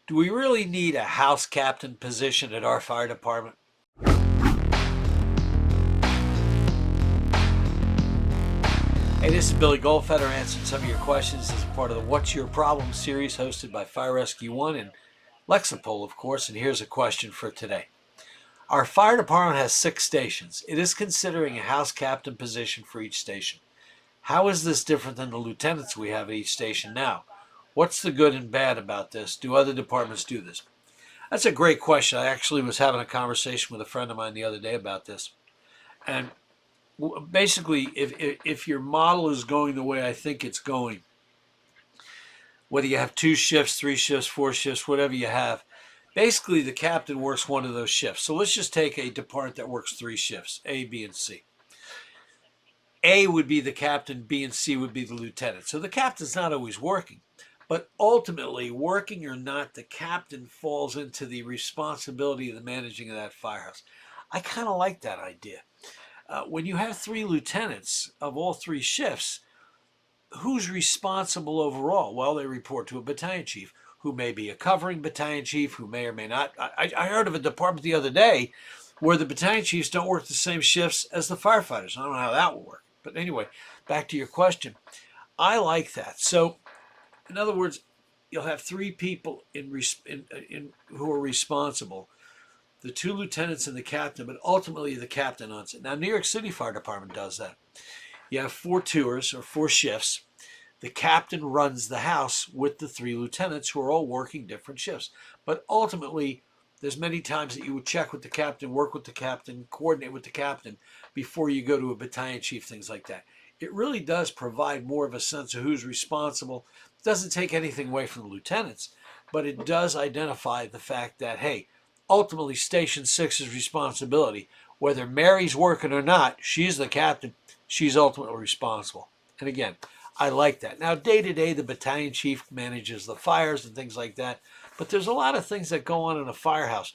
Do we really need a house captain position at our fire department? Hey, this is Billy Goldfeder answering some of your questions as part of the What's Your Problem series hosted by Fire Rescue One and Lexipol, of course. And here's a question for today. Our fire department has 6 stations. It is considering a house captain position for each station. How is this different than the lieutenants we have at each station now? What's the good and bad about this? Do other departments do this? That's a great question. I actually was having a conversation with a friend of mine the other day about this. And basically, if your model is going the way I think it's going, whether you have 2 shifts, 3 shifts, 4 shifts, whatever you have, basically the captain works one of those shifts. So let's just take a department that works 3 shifts, A, B, and C. A would be the captain, B and C would be the lieutenant. So the captain's not always working. But ultimately, working or not, the captain falls into the responsibility of the managing of that firehouse. I kind of like that idea. When you have 3 lieutenants of all 3 shifts, who's responsible overall? Well, they report to a battalion chief, who may be a covering battalion chief, who may or may not. I heard of a department the other day where the battalion chiefs don't work the same shifts as the firefighters. I don't know how that will work. But anyway, back to your question. I like that. So, in other words, you'll have 3 people who are responsible. The 2 lieutenants and the captain, but ultimately the captain owns it. Now, New York City Fire Department does that. You have 4 tours or 4 shifts. The captain runs the house with the 3 lieutenants who are all working different shifts. But ultimately, there's many times that you would check with the captain, work with the captain, coordinate with the captain before you go to a battalion chief, things like that. It really does provide more of a sense of who's responsible. It doesn't take anything away from the lieutenants, but it does identify the fact that, hey, ultimately Station 6's responsibility. Whether Mary's working or not, she's the captain. She's ultimately responsible. And again, I like that. Now, day to day, the battalion chief manages the fires and things like that. But there's a lot of things that go on in a firehouse.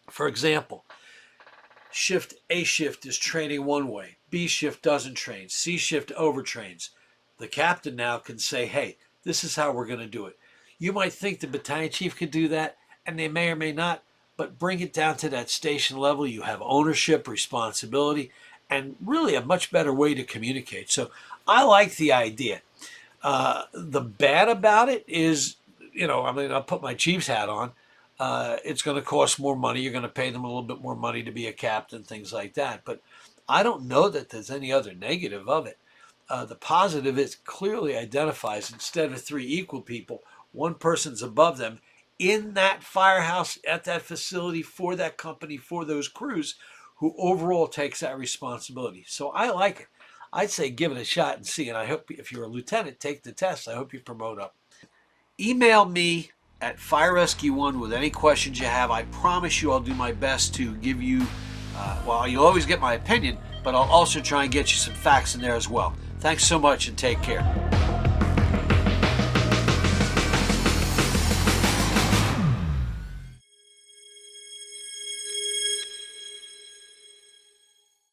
For example, A shift is training one way. B shift doesn't train. C shift overtrains. The captain now can say, hey, this is how we're going to do it. You might think the battalion chief could do that, and they may or may not, but bring it down to that station level. You have ownership, responsibility, and really a much better way to communicate. So I like the idea. The bad about it is, I'll put my Chiefs hat on. It's going to cost more money. You're going to pay them a little bit more money to be a captain, things like that. But I don't know that there's any other negative of it. The positive is clearly identifies, instead of 3 equal people, one person's above them in that firehouse, at that facility, for that company, for those crews, who overall takes that responsibility. So I like it. I'd say give it a shot and see. And I hope if you're a lieutenant, take the test. I hope you promote up. Email me at Fire Rescue One with any questions you have. I promise you I'll do my best to give you, you'll always get my opinion, but I'll also try and get you some facts in there as well. Thanks so much and take care.